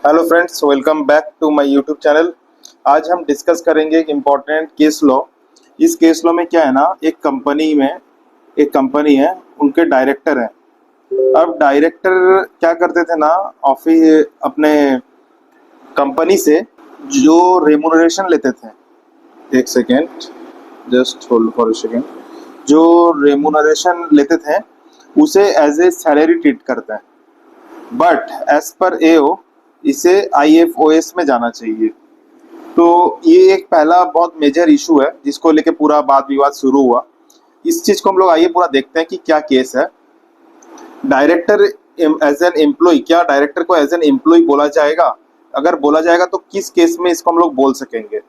Hello friends, welcome back to my YouTube channel. आज हम discuss करेंगे एक इम्पॉर्टेंट केस लॉ। इस केस लॉ में क्या है ना, एक कंपनी है, उनके डायरेक्टर हैं। अब डायरेक्टर क्या करते थे ना, ऑफिस अपने कंपनी से जो रेमुनरेशन लेते थे, एक second, just hold for a second, जो रेमुनरेशन लेते थे उसे एज ए सैलरी ट्रीट करते हैं। बट एज पर एओ इसे आईएफओएस में जाना चाहिए। तो ये एक पहला बहुत मेजर इशू है जिसको लेके पूरा वाद विवाद शुरू हुआ। इस चीज को हम लोग आइए पूरा देखते हैं कि क्या केस है। डायरेक्टर एज एन एम्प्लॉय, क्या डायरेक्टर को एज एन एम्प्लॉय बोला जाएगा? अगर बोला जाएगा तो किस केस में इसको हम लोग बोल सकेंगे?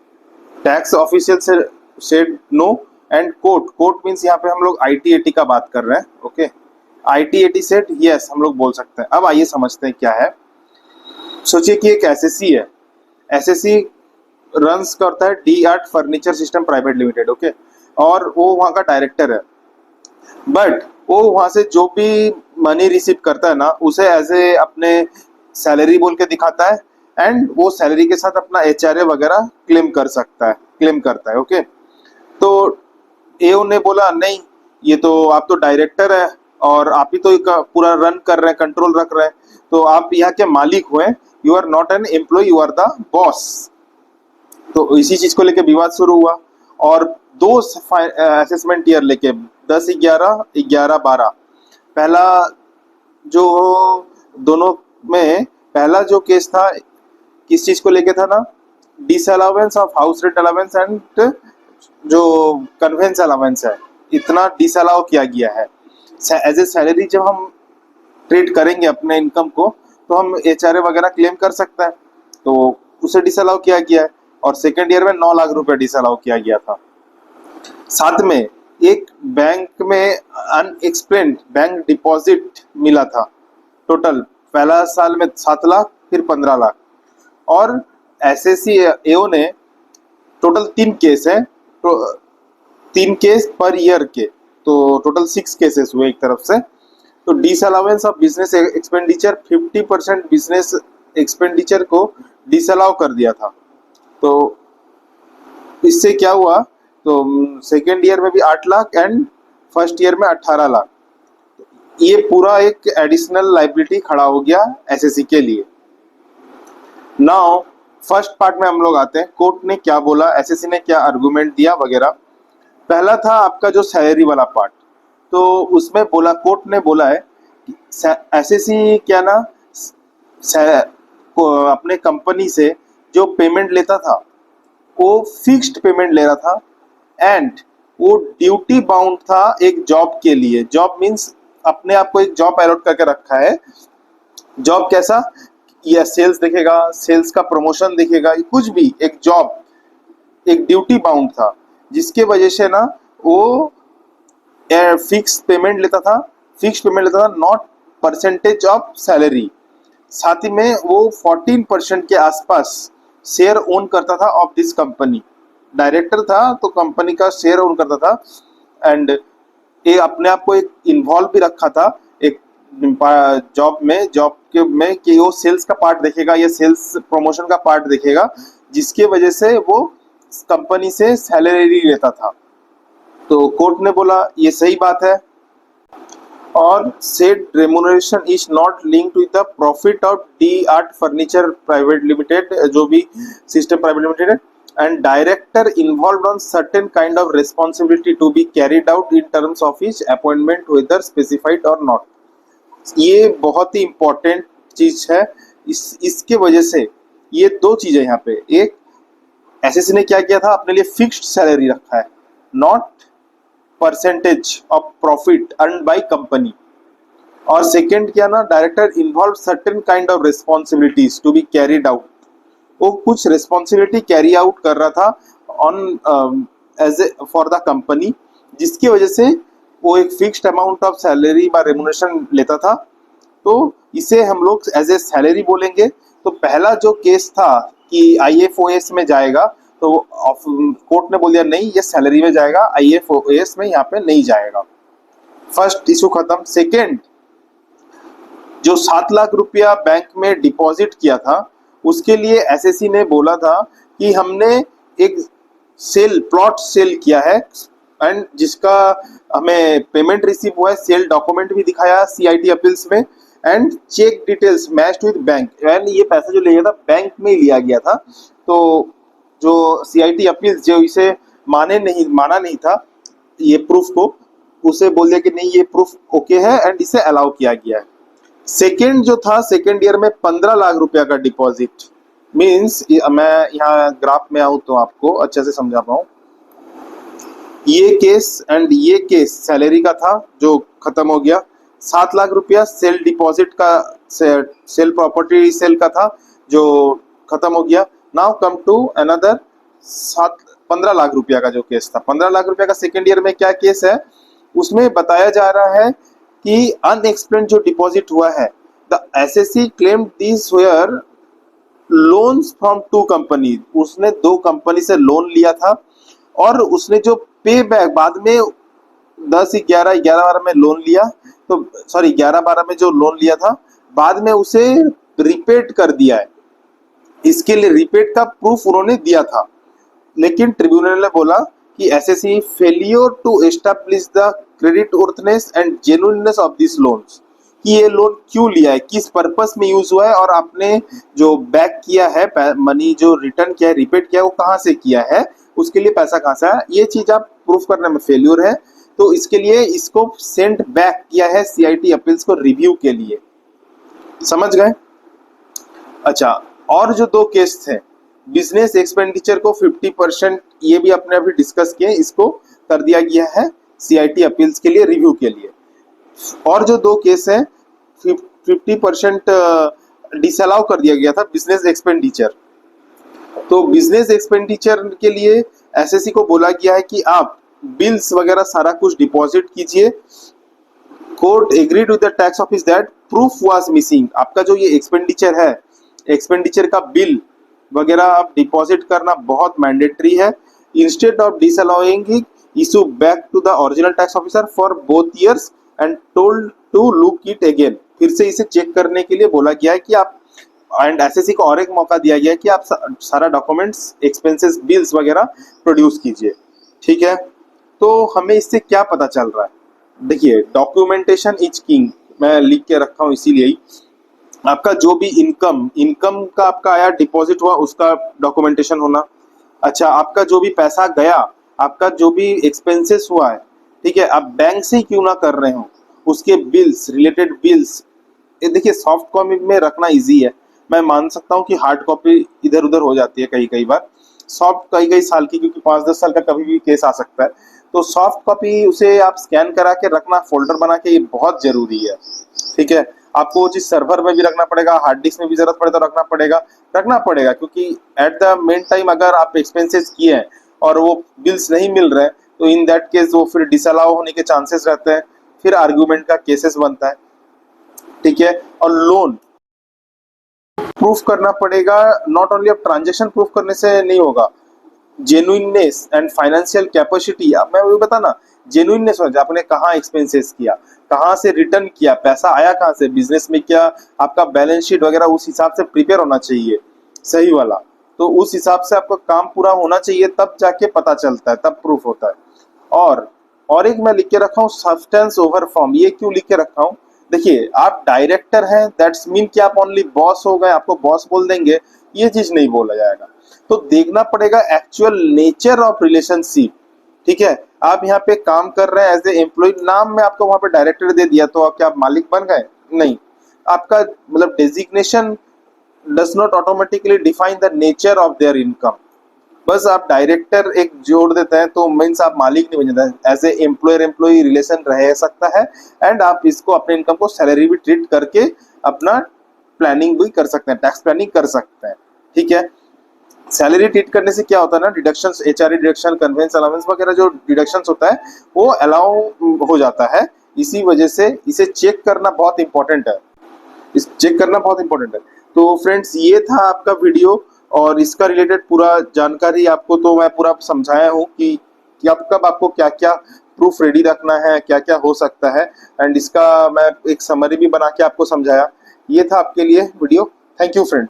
टैक्स ऑफिशियल से said no. And court means यहाँ पे हम लोग आईटीएटी का बात कर रहे हैं। ओके, आईटीएटी सेड यस, हम लोग बोल सकते हैं। अब आइए समझते हैं क्या है। सोचिए कि एक एसएससी है। एसएससी रन्स करता है D art furniture system private limited. Okay, और वो वहाँ का डायरेक्टर है। बट वो वहाँ से जो भी मनी रिसीव करता है ना, उसे एज ए अपने सैलरी बोल के दिखाता है। एंड वो सैलरी के साथ अपना एचआरए वगैरह क्लेम करता है। ओके, तो एओ ने बोला नहीं, ये तो आप तो डायरेक्टर है और आप ही तो पूरा रन कर रहे हैं, कंट्रोल रख रहे हैं, तो आप यहाँ के मालिक हुए, you are not an employ, you are the boss. तो इसी चीज को लेके विवाद शुरू हुआ। और दो असेसमेंट ईयर लेके 10, 11, 11, 12, पहला जो दोनों में पहला जो केस था किस चीज को लेके था ना, disallowance of house rent allowance and जो कन्वेंस अलाउंस है, इतना डिसअलाउ किया गया है। एज ए सैलरी जब हम ट्रीट करेंगे अपने इनकम को, तो हम एचआरए वगैरह क्लेम कर सकते हैं, तो उसे डिसअलाउ किया गया है। और सेकेंड ईयर में 9 लाख रुपए डिसअलाउ किया गया था। साथ में एक बैंक में अनएक्सप्लेन्ड बैंक डिपॉजिट मिला था। टोटल पहला साल में 7 लाख, फिर 15 लाख। और एसएससी एओ ने टोटल 3 केस है, तो 3 केस पर ईयर के, तो टोटल 6 केसेस हुए एक तरफ से। तो disallowance of business expenditure 50% business expenditure को डिसअलाउ कर दिया था। तो इससे क्या हुआ, तो सेकेंड ईयर में भी 8 लाख एंड फर्स्ट ईयर में 18 लाख। ये पूरा एक एडिशनल लाइबिलिटी खड़ा हो गया एसएससी के लिए। नाउ फर्स्ट पार्ट में हम लोग आते हैं, कोर्ट ने क्या बोला, एसएससी ने क्या आर्गुमेंट दिया वगैरह। पहला था आपका जो सैलरी वाला पार्ट। तो उसमें बोला, कोर्ट ने बोला है एसएससी क्या ना, अपने कंपनी से जो पेमेंट लेता था वो फिक्स्ड पेमेंट ले रहा था। एंड वो ड्यूटी बाउंड था एक जॉब के लिए। जॉब मीन्स अपने आप को एक जॉब अलॉट करके रखा है। जॉब कैसा, या सेल्स दिखेगा, सेल्स का प्रमोशन दिखेगा, कुछ भी, एक जॉब, एक ड्यूटी बाउंड था, जिसके वजह से ना वो फिक्स पेमेंट लेता था, नॉट परसेंटेज ऑफ सैलरी। साथ ही में वो 14% के आसपास शेयर ओन करता था ऑफ दिस कंपनी। डायरेक्टर था तो कंपनी का शेयर ओन करता था। एंड ये अपने आप को एक इन्वॉल्व भी रखा था एक जॉब के में कि वो सेल्स का पार्ट देखेगा या सेल्स प्रमोशन का पार्ट देखेगा, जिसके वजह से वो कंपनी से सैलरी लेता था। तो कोर्ट ने बोला ये सही बात है, और said remuneration is not linked with the profit of D Art Furniture Private Limited, जो भी सिस्टम प्राइवेट लिमिटेड है, and director involved on certain kind of responsibility to be carried out in terms of his appointment whether specified or not। ये बहुत ही important चीज है। इसके वजह से ये दो चीजें यहाँ पे, एक एसएससी ने क्या किया था, अपने लिए फिक्स्ड सैलरी रखा है, not percentage of profit earn by company. और सेकंड क्या ना, director involve certain kind of responsibilities to be carried out. वो कुछ रिस्पॉन्सिबिलिटी कैरी आउट कर रहा था on as a for the company, जिसकी वजह से वो एक फिक्स्ड अमाउंट ऑफ सैलरी बा रेमुनेशन लेता था। तो इसे हम लोग एज ए सैलरी बोलेंगे। तो पहला जो केस था कि आईएफओएस में जाएगा, तो कोर्ट ने बोल दिया नहीं, ये सैलरी में जाएगा, आईएफओएस में यहाँ पे नहीं जाएगा। फर्स्ट इशू खत्म। सेकेंड, जो 7 लाख रुपया बैंक में डिपॉजिट किया था उसके लिए एसएससी ने बोला था कि हमने एक सेल प्लॉट सेल किया है एंड जिसका हमें पेमेंट रिसीव हुआ है, सेल डॉक्यूमेंट भी दिखाया सीआईटी अपील्स में and check details matched with bank. And ये पैसा जो लिया था बैंक में ही लिया गया था। तो जो सीआईटी अपील्स जो इसे माना नहीं था ये प्रूफ को, उसे बोल दिया कि नहीं ये प्रूफ ओके है एंड इसे अलाउ किया गया है। सेकेंड जो था, सेकेंड ईयर में 15 लाख रुपया का डिपॉजिट मीन्स, मैं यहाँ ग्राफ में आऊं तो आपको अच्छे से समझा पाऊं। ये केस एंड ये केस सैलरी का था जो खत्म हो गया। 7 लाख रुपया सेल डिपॉजिट का, सेल प्रॉपर्टी सेल का था जो खत्म हो गया। Now come to another 15 lakh रुपया का जो केस था। 15 लाख रुपया का सेकेंड ईयर में क्या केस है, उसमें बताया जा रहा है कि अनएक्सप्लेन्ड जो डिपॉजिट हुआ है, the SSC claimed this were loans from 2 company. उसने 2 कंपनी से लोन लिया था और उसने जो पे बैक बाद में 11-12 में लोन लिया, तो सॉरी 11-12 में जो लोन लिया था बाद में उसे रिपेड कर दिया है। इसके लिए रिपेड का प्रूफ उन्होंने दिया था, लेकिन ट्रिब्यूनल ने बोला कि SSC failure to establish the credit worthiness and genuineness of this loans, कि ये लोन क्यों लिया है, किस पर्पस में यूज हुआ है और आपने जो बैक किया है मनी जो रिटर्न किया है, रिपेड किया है, वो कहाँ से किया है, उसके लिए पैसा कहाँ से आया, ये चीज आप प्रूफ करने में फेल्यूर है। तो इसके लिए इसको सेंड बैक किया है सीआईटी अपील्स को रिव्यू के लिए। समझ गए? अच्छा, और जो 2 केस थे, बिजनेस एक्सपेंडिचर को 50%, ये भी अपने अभी डिस्कस किए, इसको कर दिया गया है सीआईटी अपील्स के लिए रिव्यू के लिए। और जो 2 केस है 50% डिसअलाउ कर दिया गया था बिजनेस एक्सपेंडिचर। तो बिजनेस एक्सपेंडिचर के लिए एसएससी को बोला गया है कि आप बिल्स वगैरह सारा कुछ डिपॉजिट कीजिए। Court agreed with the tax office that proof was missing. आपका जो ये एक्सपेंडिचर है, एक्सपेंडिचर का बिल वगैरह आप डिपॉजिट करना बहुत मैंडेटरी है। Instead of disallowing issue back to the original tax officer for both years and told to look it again. फिर से इसे चेक करने के लिए बोला गया है कि आप, एंड एसएससी को और एक मौका दिया गया है कि आप सारा डॉक्यूमेंट्स, एक्सपेंसेस, बिल्स वगैरह प्रोड्यूस कीजिए। ठीक है, तो हमें इससे क्या पता चल रहा है? देखिए, डॉक्यूमेंटेशन इज किंग, मैं लिख के रखा हूँ इसीलिए ही। आपका जो भी इनकम का आपका आया, डिपॉजिट हुआ, उसका डॉक्यूमेंटेशन होना। अच्छा, आपका जो भी पैसा गया, आपका जो भी एक्सपेंसेस हुआ है, ठीक है, आप बैंक से ही क्यों ना कर रहे हो, उसके बिल्स, रिलेटेड बिल्स, ये देखिए सॉफ्ट कॉपी में रखना इजी है। मैं मान सकता हूँ कि हार्ड कॉपी इधर उधर हो जाती है कई बार, सॉफ्ट कई साल की, क्योंकि 5-10 साल का कभी भी केस आ सकता है। तो सॉफ्ट कॉपी उसे आप स्कैन करा के रखना, फोल्डर बना के, ये बहुत जरूरी है। ठीक है, आपको वो चीज सर्वर में भी रखना पड़ेगा, हार्ड डिस्क में भी जरूरत पड़े तो रखना पड़ेगा, क्योंकि एट द मेन टाइम अगर आप एक्सपेंसेस किए हैं और वो बिल्स नहीं मिल रहे हैं, तो इन दैट केस वो फिर डिसअलाउ होने के चांसेस रहते हैं, फिर आर्ग्यूमेंट का केसेस बनता है। ठीक है, और लोन प्रूफ करना पड़ेगा। नॉट ओनली अब ट्रांजेक्शन प्रूफ करने से नहीं होगा, जेन्युइननेस एंड फाइनेंशियल कैपेसिटी, अब मैं वही बता ना, जेन्युइननेस हो जाए, आपने कहाँ एक्सपेंसेस किया, कहाँ से रिटर्न किया, पैसा आया कहाँ से, बिजनेस में क्या, आपका बैलेंस शीट वगैरह उस हिसाब से प्रिपेयर होना चाहिए, सही वाला। तो उस हिसाब से आपका काम पूरा होना चाहिए, तब जाके पता चलता है, तब प्रूफ होता है। और एक मैं लिख के रखा हूँ सब्सटेंस ओवर फॉर्म। ये क्यों लिख के रखा हूँ? देखिए, आप डायरेक्टर हैं, दैट्स मीन कि आप ओनली बॉस हो गए, आपको बॉस बोल देंगे, ये चीज नहीं बोला जाएगा। तो देखना पड़ेगा एक्चुअल नेचर ऑफ रिलेशनशिप। ठीक है, आप यहाँ पे काम कर रहे हैं एज ए एम्प्लॉय, नाम में आपको वहां पे डायरेक्टर दे दिया तो क्या आप मालिक बन गए? नहीं, आपका मतलब designation does not automatically define the nature of their income. बस आप डायरेक्टर एक जोड़ देते हैं तो मीन्स आप मालिक नहीं बन जाते, as a employer employ relation रह सकता है। एंड आप इसको अपने इनकम को सैलरी भी ट्रीट करके अपना प्लानिंग भी कर सकते हैं, टैक्स प्लानिंग कर सकते हैं। ठीक है, सैलरी ट्रीट करने से क्या होता है ना, deductions, HRA deduction, convince allowance वगैरह जो डिडक्शंस होता है वो अलाउ हो जाता है। इसी वजह से इसे चेक करना बहुत इंपॉर्टेंट है, इस चेक करना बहुत इंपॉर्टेंट है। तो फ्रेंड्स, ये था आपका वीडियो और इसका रिलेटेड पूरा जानकारी आपको तो मैं पूरा समझाया हूँ कि अब कब आपको क्या क्या प्रूफ रेडी रखना है, क्या क्या हो सकता है, एंड इसका मैं एक समरी भी बना के आपको समझाया। ये था आपके लिए वीडियो। Thank you friend.